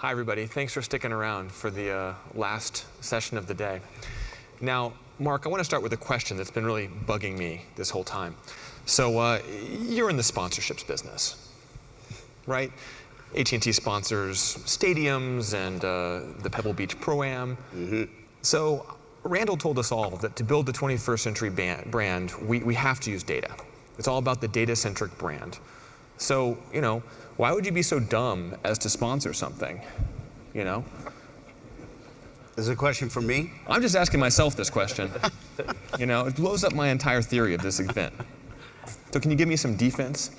Hi, everybody. Thanks for sticking around for the last session of the day. Now, Mark, I want to start with a question that's been really bugging me this whole time. So you're in the sponsorships business, right? AT&T sponsors stadiums and the Pebble Beach Pro-Am. Mm-hmm. So Randall told us all that to build the 21st century brand, we have to use data. It's all about the data-centric brand. So, you know, why would you be so dumb as to sponsor something, you know? Is it a question for me? I'm just asking myself this question. You know, it blows up my entire theory of this event. So can you give me some defense?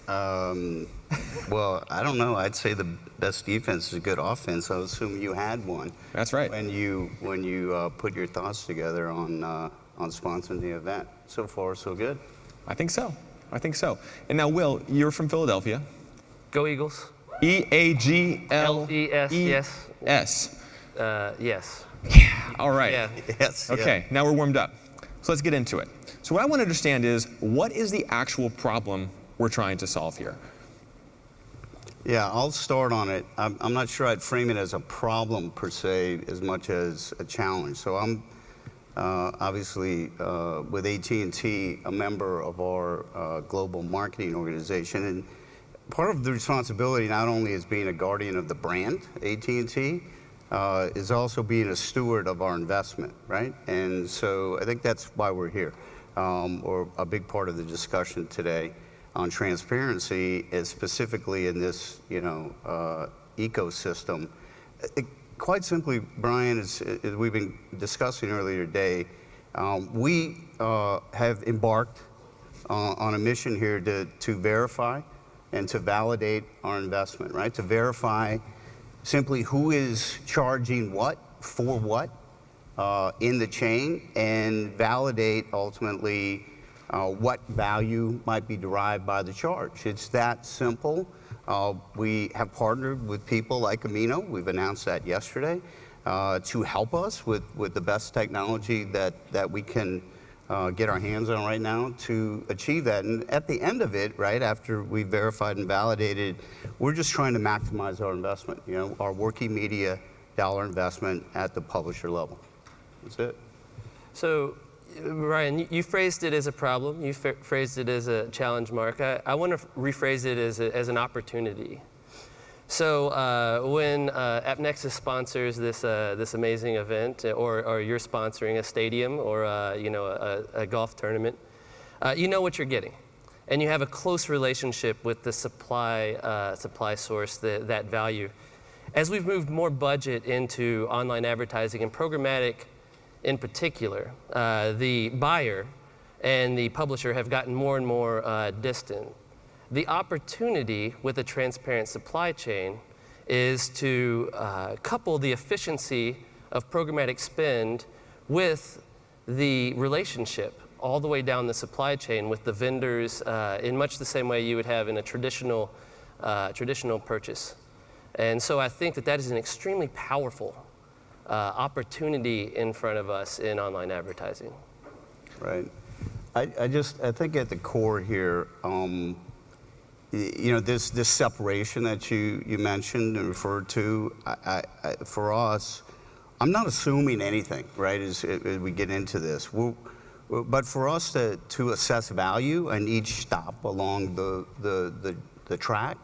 Well, I don't know. I'd say the best defense is a good offense. I assume you had one. That's right. When you put your thoughts together on sponsoring the event. So far, so good. I think so. I think so. And now, Will, you're from Philadelphia. Go Eagles. E-A-G-L-E-S. Yes. Yes. Yeah. All right. Yeah. Yes. Okay, now we're warmed up. So let's get into it. So what I want to understand is, what is the actual problem we're trying to solve here? Yeah, I'll start on it. I'm not sure I'd frame it as a problem per se as much as a challenge. So I'm obviously with AT&T, a member of our global marketing organization, and part of the responsibility not only as being a guardian of the brand, AT&T, is also being a steward of our investment, right? And so I think that's why we're here, or a big part of the discussion today on transparency is specifically in this, you know, ecosystem. Quite simply, Brian, as we've been discussing earlier today, we have embarked on a mission here to verify and to validate our investment, right? To verify simply who is charging what for what in the chain, and validate ultimately what value might be derived by the charge. It's that simple. We have partnered with people like Amino, we've announced that yesterday, to help us with the best technology that we can get our hands on right now to achieve that. And at the end of it, right, after we've verified and validated, we're just trying to maximize our investment, you know, our working media dollar investment at the publisher level. That's it. So, Ryan, you phrased it as a problem. You phrased it as a challenge, Mark. I want to rephrase it as an opportunity. So when AppNexus sponsors this amazing event, or you're sponsoring a stadium or you know, a golf tournament, you know what you're getting, and you have a close relationship with the supply source, that value. As we've moved more budget into online advertising and programmatic, in particular, the buyer and the publisher have gotten more and more distant. The opportunity with a transparent supply chain is to couple the efficiency of programmatic spend with the relationship all the way down the supply chain with the vendors in much the same way you would have in a traditional purchase. And so I think that is an extremely powerful opportunity in front of us in online advertising. Right. I think at the core here, you know, this separation that you mentioned and referred to, for us, I'm not assuming anything, right, as we get into this. But for us to assess value in each stop along the track,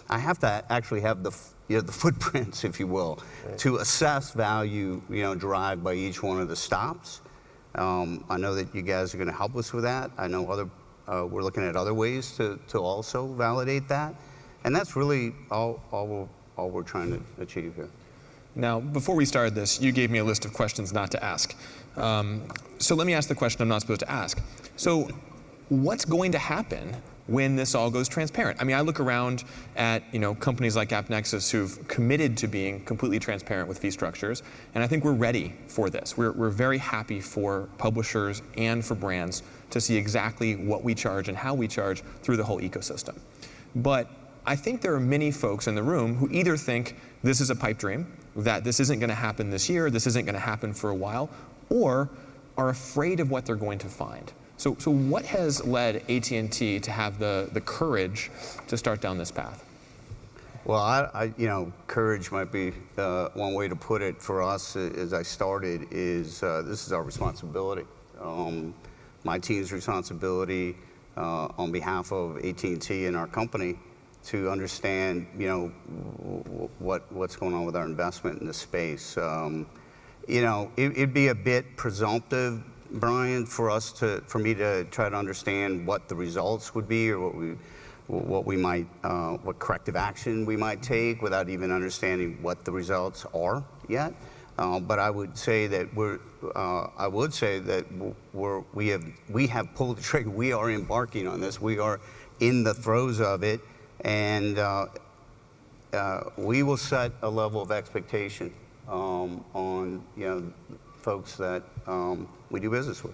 I have to actually have the footprints, if you will, right, to assess value, you know, derived by each one of the stops. I know that you guys are going to help us with that. I know we're looking at other ways to also validate that, and that's really all we're trying to achieve here. Now, before we started this, you gave me a list of questions not to ask. So let me ask the question I'm not supposed to ask. So what's going to happen when this all goes transparent? I mean, I look around at, you know, companies like AppNexus who've committed to being completely transparent with fee structures, and I think we're ready for this. We're very happy for publishers and for brands to see exactly what we charge and how we charge through the whole ecosystem. But I think there are many folks in the room who either think this is a pipe dream, that this isn't going to happen this year, this isn't going to happen for a while, or are afraid of what they're going to find. So what has led AT&T to have the courage to start down this path? Well, courage might be one way to put it for us as I started is this is our responsibility. My team's responsibility on behalf of AT&T and our company to understand, what's going on with our investment in this space. It'd be a bit presumptive, Brian, for me to try to understand what the results would be or what corrective action we might take without even understanding what the results are yet. But I would say that we have pulled the trigger. We are embarking on this. We are in the throes of it, and we will set a level of expectation on folks that we do business with.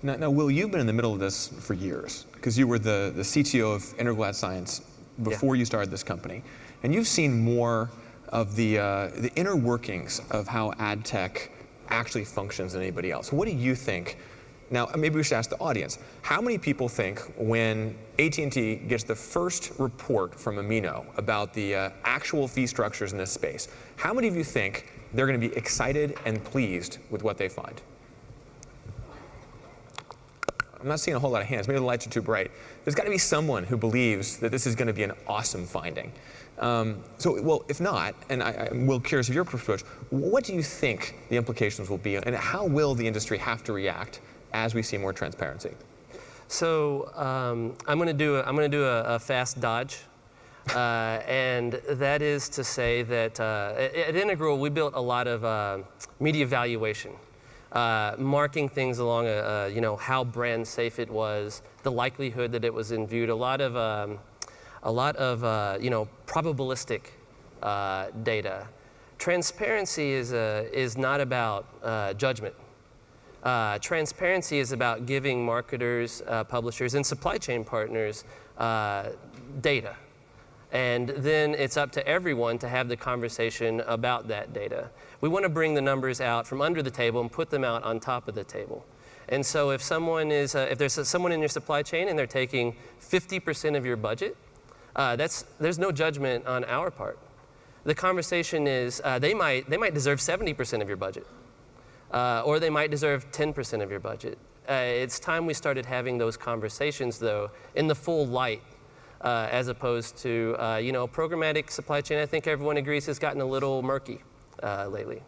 Now, Will, you've been in the middle of this for years because you were the CTO of Integral Ad Science before you started this company, and you've seen more of the inner workings of how ad tech actually functions than anybody else. What do you think? Now, maybe we should ask the audience. How many people think when AT&T gets the first report from Amino about the actual fee structures in this space, how many of you think they're going to be excited and pleased with what they find? I'm not seeing a whole lot of hands. Maybe the lights are too bright. There's got to be someone who believes that this is going to be an awesome finding. Well, if not, and I'm curious of your approach, what do you think the implications will be, and how will the industry have to react as we see more transparency? So I'm going to do a fast dodge, and that is to say that at Integral we built a lot of media valuation. Marking things along how brand safe it was, the likelihood that it was in view, a lot of probabilistic data. Transparency is not about judgment. Transparency is about giving marketers, publishers, and supply chain partners data. And then it's up to everyone to have the conversation about that data. We want to bring the numbers out from under the table and put them out on top of the table. And so if there's someone in your supply chain and they're taking 50% of your budget, there's no judgment on our part. The conversation is they might deserve 70% of your budget, or they might deserve 10% of your budget. It's time we started having those conversations, though, in the full light. As opposed to, programmatic supply chain, I think everyone agrees, has gotten a little murky lately.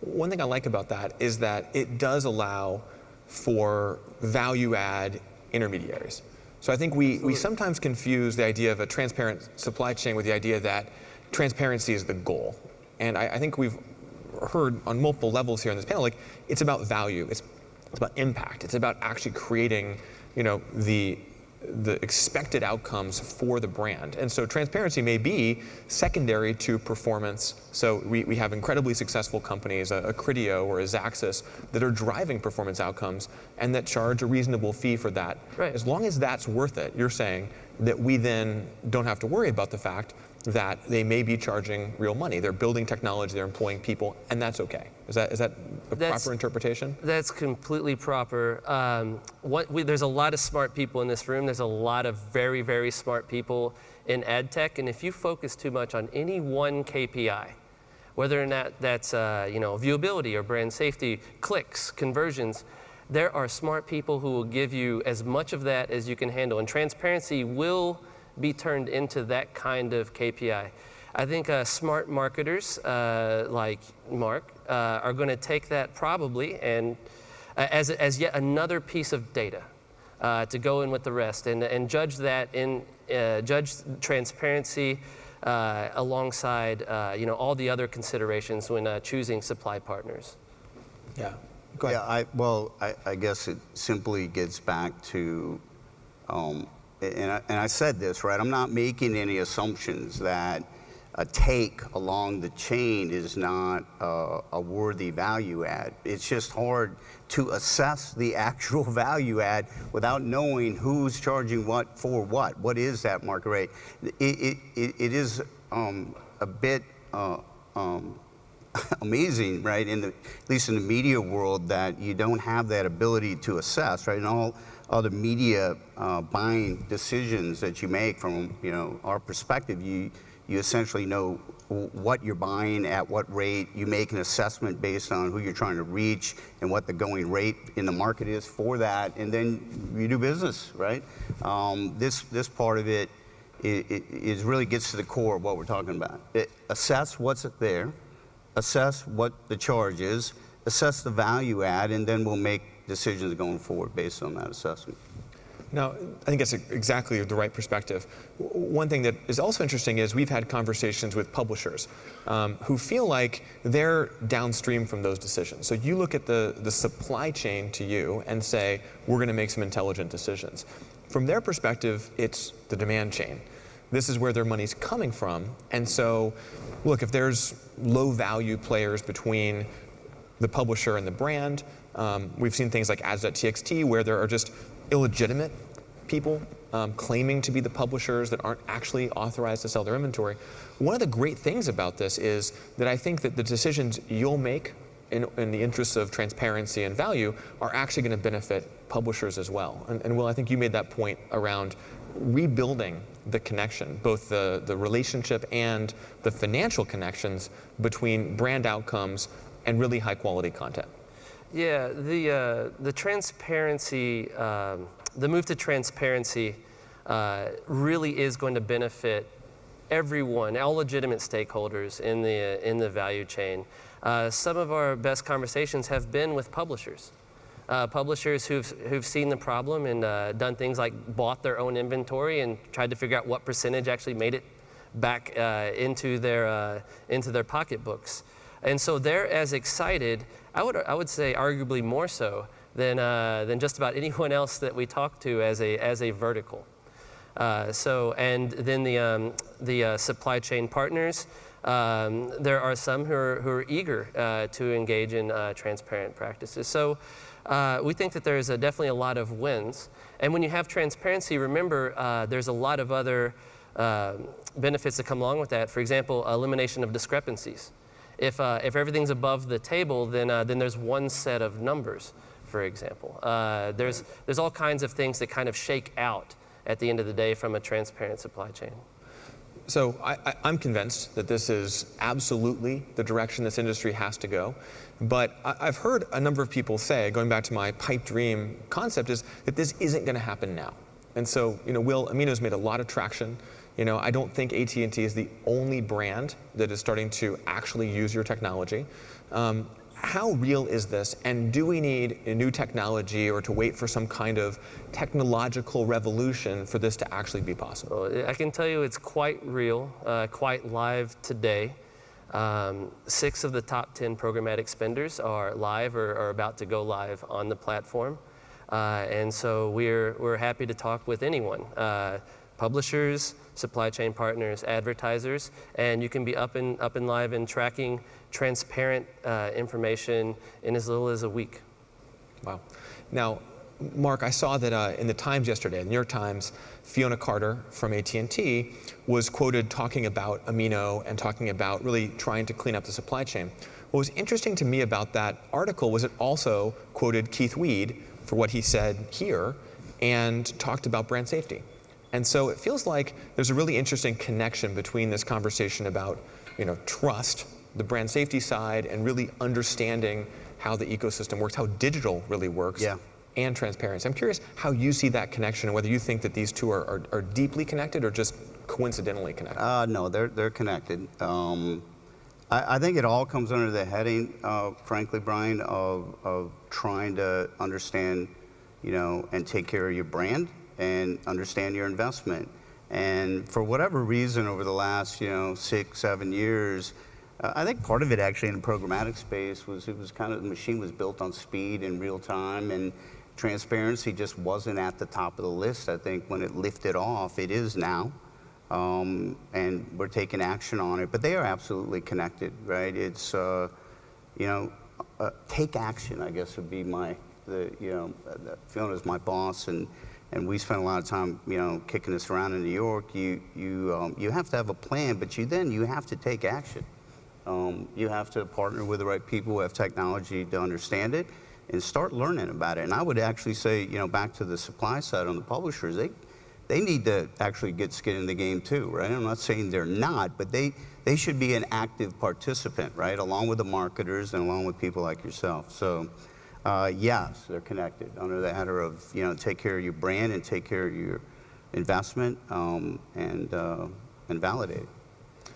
One thing I like about that is that it does allow for value add intermediaries. So I think we sometimes confuse the idea of a transparent supply chain with the idea that transparency is the goal. And I think we've heard on multiple levels here on this panel, it's about value, it's about impact, it's about actually creating, the expected outcomes for the brand. And so transparency may be secondary to performance. So we have incredibly successful companies, a Criteo or a Xaxis, that are driving performance outcomes and that charge a reasonable fee for that. Right. As long as that's worth it, you're saying that we then don't have to worry about the fact that they may be charging real money. They're building technology, they're employing people, and that's okay. Is that a proper interpretation? That's completely proper. There's a lot of smart people in this room. There's a lot of very, very smart people in ad tech, and if you focus too much on any one KPI, whether or not that's viewability or brand safety, clicks, conversions, there are smart people who will give you as much of that as you can handle, and transparency will be turned into that kind of KPI. I think smart marketers like Mark are going to take that probably and as yet another piece of data to go in with the rest and judge that judge transparency alongside all the other considerations when choosing supply partners. Yeah. Go ahead. Yeah. I guess it simply gets back to. And I said this, right? I'm not making any assumptions that a take along the chain is not a worthy value add. It's just hard to assess the actual value add without knowing who's charging what for what. What is that market rate? It is a bit amazing, right? At least in the media world, that you don't have that ability to assess, right? And all the media buying decisions that you make from our perspective, you You essentially know what you're buying at what rate. You make an assessment based on who you're trying to reach and what the going rate in the market is for that, and then you do business, right? This part of it is really gets to the core of what we're talking about. Assess what's there, assess what the charge is, assess the value add, and then we'll make decisions going forward based on that assessment. Now, I think that's exactly the right perspective. One thing that is also interesting is we've had conversations with publishers who feel like they're downstream from those decisions. So you look at the supply chain to you and say, we're going to make some intelligent decisions. From their perspective, it's the demand chain. This is where their money's coming from. And so, look, if there's low value players between the publisher and the brand, we've seen things like ads.txt where there are just illegitimate people claiming to be the publishers that aren't actually authorized to sell their inventory. One of the great things about this is that I think that the decisions you'll make in the interests of transparency and value are actually going to benefit publishers as well. And Will, I think you made that point around rebuilding the connection, both the relationship and the financial connections between brand outcomes and really high quality content. Yeah, the transparency, the move to transparency really is going to benefit everyone, all legitimate stakeholders in the value chain. Some of our best conversations have been with publishers. Publishers who've seen the problem and done things like bought their own inventory and tried to figure out what percentage actually made it back into their pocketbooks. And so they're as excited, I would say arguably more so than just about anyone else that we talk to as a vertical. And then the supply chain partners, there are some who are eager to engage in transparent practices. So we think that there's definitely a lot of wins. And when you have transparency, remember there's a lot of other benefits that come along with that. For example, elimination of discrepancies. If everything's above the table, then there's one set of numbers, for example. There's all kinds of things that kind of shake out at the end of the day from a transparent supply chain. So I'm convinced that this is absolutely the direction this industry has to go. But I've heard a number of people say, going back to my pipe dream concept, is that this isn't going to happen now. And so, Will, Amino's made a lot of traction. I don't think AT&T is the only brand that is starting to actually use your technology. How real is this? And do we need a new technology or to wait for some kind of technological revolution for this to actually be possible? Well, I can tell you it's quite real, quite live today. 6 of the top 10 programmatic spenders are live or are about to go live on the platform. And so we're happy to talk with anyone. Publishers, supply chain partners, advertisers, and you can be up and live and tracking transparent information in as little as a week. Wow. Now, Mark, I saw that in the Times yesterday, the New York Times, Fiona Carter from AT&T was quoted talking about Amino and talking about really trying to clean up the supply chain. What was interesting to me about that article was it also quoted Keith Weed for what he said here and talked about brand safety. And so it feels like there's a really interesting connection between this conversation about, trust, the brand safety side, and really understanding how the ecosystem works, how digital really works, yeah, and transparency. I'm curious how you see that connection and whether you think that these two are deeply connected or just coincidentally connected. No, they're connected. I think it all comes under the heading, frankly, Brian, of trying to understand, and take care of your brand and understand your investment. And for whatever reason over the last 6-7 years, I think part of it actually in the programmatic space was it was kind of the machine was built on speed and real time, and transparency just wasn't at the top of the list. I think when it lifted off, it is now, and we're taking action on it. But they are absolutely connected, right? It's take action, I guess would be Fiona's my boss, and we spent a lot of time, kicking this around in New York. You have to have a plan, but you have to take action. You have to partner with the right people who have technology to understand it and start learning about it. And I would actually say, back to the supply side on the publishers, they need to actually get skin in the game too, right? I'm not saying they're not, but they should be an active participant, right? Along with the marketers and along with people like yourself. So yes, they're connected under the header of, take care of your brand and take care of your investment and validate it.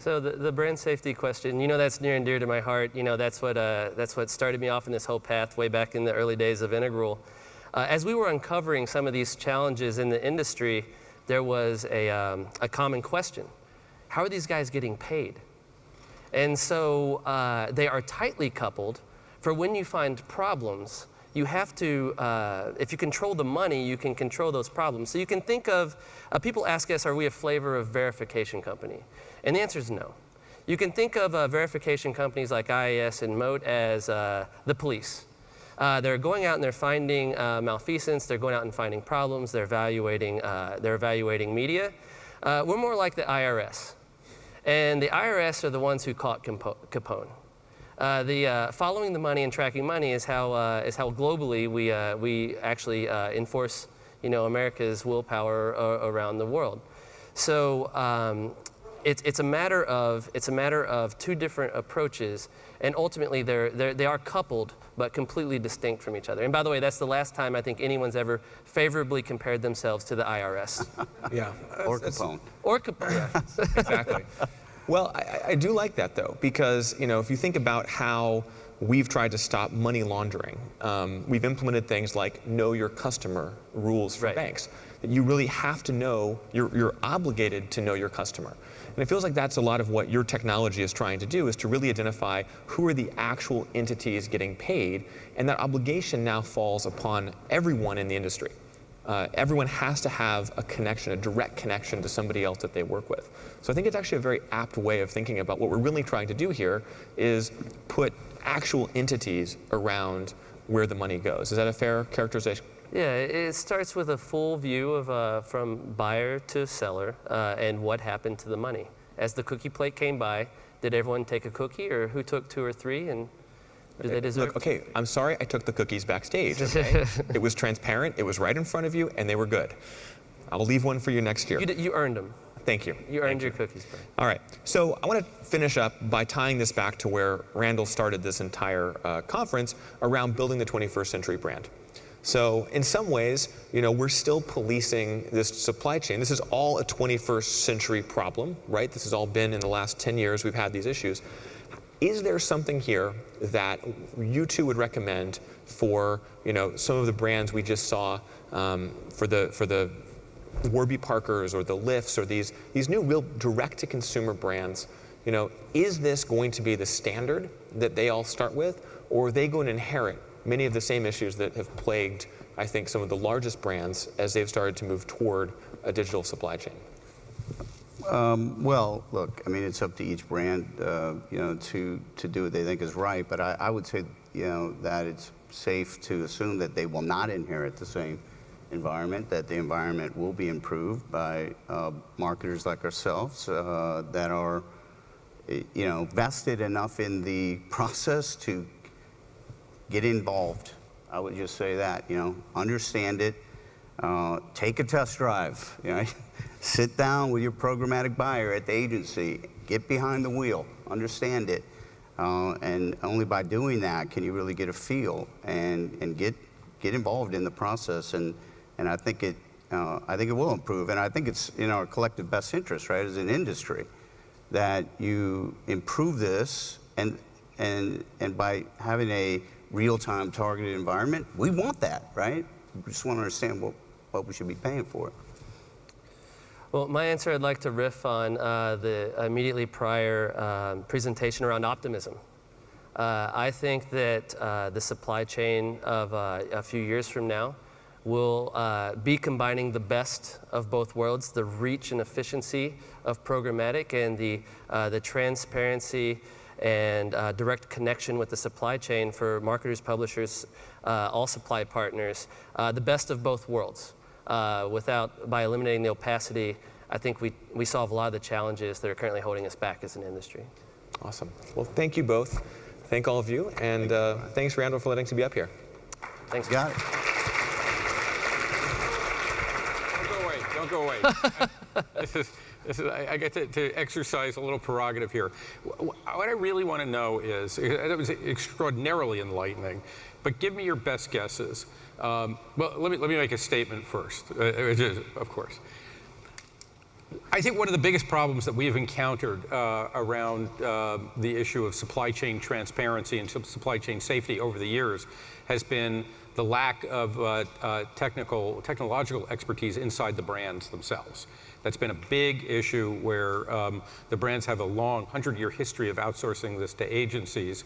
So the brand safety question, that's near and dear to my heart. That's what started me off in this whole path way back in the early days of Integral. As we were uncovering some of these challenges in the industry, there was a common question. How are these guys getting paid? And so they are tightly coupled. For when you find problems, you have to, if you control the money, you can control those problems. So you can think of, people ask us, are we a flavor of verification company? And the answer is no. You can think of verification companies like IAS and Moat as the police. They're going out and they're finding malfeasance, they're going out and finding problems, they're evaluating media. We're more like the IRS. And the IRS are the ones who caught Capone. Following the money and tracking money is how globally we actually enforce America's willpower around the world. So it's a matter of two different approaches, and ultimately they are coupled but completely distinct from each other. And by the way, that's the last time I think anyone's ever favorably compared themselves to the IRS. Yeah. Or Capone. Or Capone. Yeah. Exactly. Well, I do like that though, because if you think about how we've tried to stop money laundering, we've implemented things like know your customer rules for banks. That you really have to know, you're obligated to know your customer. And it feels like that's a lot of what your technology is trying to do, is to really identify who are the actual entities getting paid, and that obligation now falls upon everyone in the industry. Everyone has to have a connection, a direct connection to somebody else that they work with. So I think it's actually a very apt way of thinking about what we're really trying to do here is put actual entities around where the money goes. Is that a fair characterization? Yeah, it starts with a full view of from buyer to seller and what happened to the money. As the cookie plate came by, did everyone take a cookie, or who took 2 or 3, and do they deserve? Look, okay, I'm sorry I took the cookies backstage, okay? It was transparent, it was right in front of you, and they were good. I'll leave one for you next year. You earned them. Thank you. You earned your cookies, Brian. All right, so I want to finish up by tying this back to where Randall started this entire conference around building the 21st century brand. So in some ways, we're still policing this supply chain. This is all a 21st century problem, right? This has all been in the last 10 years we've had these issues. Is there something here that you two would recommend for, some of the brands we just saw, for the Warby Parkers or the Lyfts or these new real direct-to-consumer brands? Is this going to be the standard that they all start with, or are they going to inherit many of the same issues that have plagued, I think, some of the largest brands as they've started to move toward a digital supply chain? Well, look, I mean, it's up to each brand, to do what they think is right. But I would say, that it's safe to assume that they will not inherit the same environment, that the environment will be improved by marketers like ourselves that are, vested enough in the process to get involved. I would just say that, understand it, take a test drive, sit down with your programmatic buyer at the agency, get behind the wheel, understand it, and only by doing that can you really get a feel and get involved in the process, and I think it will improve, and I think it's in our collective best interest, right, as an industry, that you improve this, and by having a real-time targeted environment, we want that, right? We just want to understand what we should be paying for it. Well, my answer, I'd like to riff on the immediately prior presentation around optimism. I think that the supply chain of a few years from now will be combining the best of both worlds, the reach and efficiency of programmatic and the transparency and direct connection with the supply chain for marketers, publishers, all supply partners, the best of both worlds. By eliminating the opacity, I think we solve a lot of the challenges that are currently holding us back as an industry. Awesome. Well, thank you both. Thank all of you, and thanks, Randall, for letting us be up here. Thanks. Got it. Don't go away. Don't don't go away. I get to exercise a little prerogative here. What I really want to know is, that was extraordinarily enlightening, but give me your best guesses. Well, let me make a statement first, which is, of course. I think one of the biggest problems that we have encountered around the issue of supply chain transparency and supply chain safety over the years has been the lack of technological expertise inside the brands themselves. That's been a big issue where the brands have a long 100-year history of outsourcing this to agencies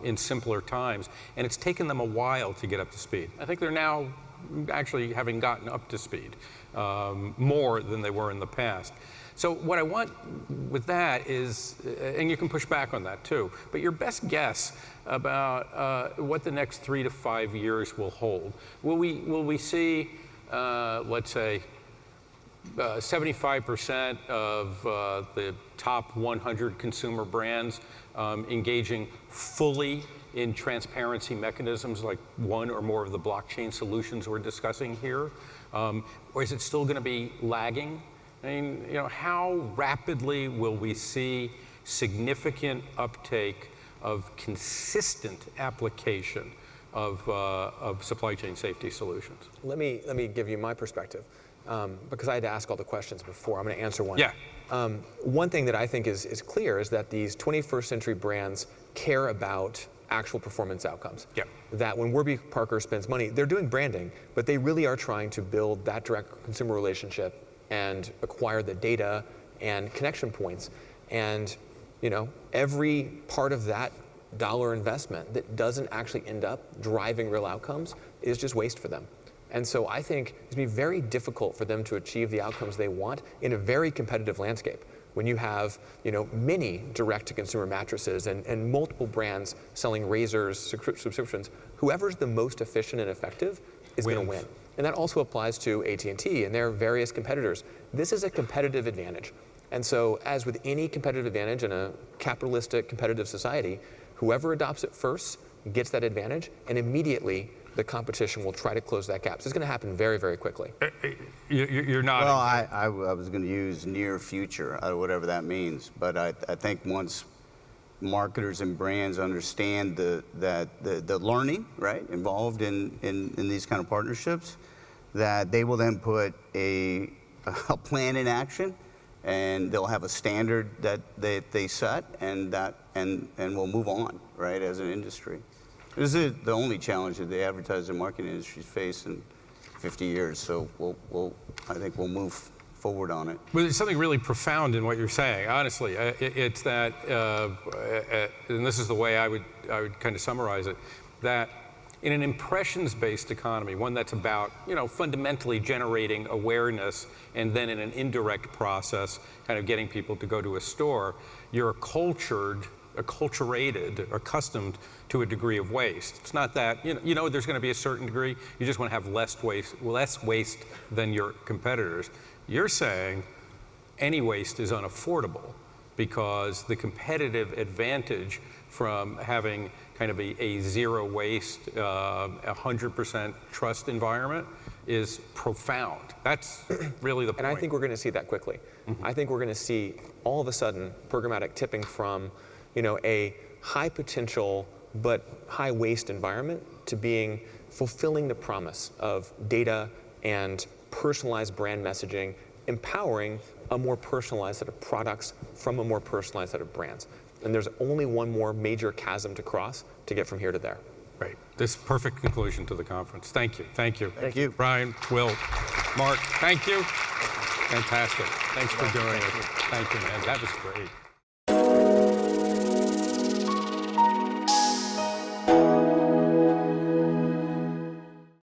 in simpler times, and it's taken them a while to get up to speed. I think they're now actually having gotten up to speed more than they were in the past. So what I want with that is, and you can push back on that too, but your best guess about what the next 3 to 5 years will hold. Will we see, let's say, 75% of the top 100 consumer brands engaging fully in transparency mechanisms like one or more of the blockchain solutions we're discussing here? Or is it still going to be lagging? I mean, how rapidly will we see significant uptake of consistent application of supply chain safety solutions? Let me give you my perspective, because I had to ask all the questions before. I'm going to answer one. Yeah. One thing that I think is clear is that these 21st century brands care about actual performance outcomes. Yeah. That when Warby Parker spends money, they're doing branding, but they really are trying to build that direct consumer relationship and acquire the data and connection points. And every part of that dollar investment that doesn't actually end up driving real outcomes is just waste for them. And so I think it's going to be very difficult for them to achieve the outcomes they want in a very competitive landscape. When you have many direct-to-consumer mattresses and multiple brands selling razors, subscriptions, whoever's the most efficient and effective is going to win. And that also applies to AT&T and their various competitors. This is a competitive advantage. And so as with any competitive advantage in a capitalistic competitive society, whoever adopts it first gets that advantage, and immediately the competition will try to close that gap. So it's going to happen very, very quickly. You're not. Well, I was going to use near future, whatever that means. But I think once marketers and brands understand the learning, right, involved in these kind of partnerships, that they will then put a plan in action, and they'll have a standard that they set, and we'll move on, right, as an industry. This is the only challenge that the advertising and marketing industry's faced in 50 years, so I think we'll move forward on it. Well, there's something really profound in what you're saying, honestly. It's that, and this is the way I would kind of summarize it, that in an impressions-based economy, one that's about, fundamentally generating awareness and then in an indirect process, kind of getting people to go to a store, you're acculturated, accustomed to a degree of waste. It's not that, there's going to be a certain degree. You just want to have less waste than your competitors. You're saying any waste is unaffordable because the competitive advantage from having kind of a zero waste, 100% trust environment is profound. That's really the point. And I think we're going to see that quickly. I think we're going to see all of a sudden programmatic tipping from a high potential but high waste environment to being fulfilling the promise of data and personalized brand messaging, empowering a more personalized set of products from a more personalized set of brands. And there's only one more major chasm to cross to get from here to there. Right. This perfect conclusion to the conference. Thank you. Thank you. Thank you. Brian, Will, Mark, thank you. Fantastic. Thanks for doing it. Thank you, man. That was great.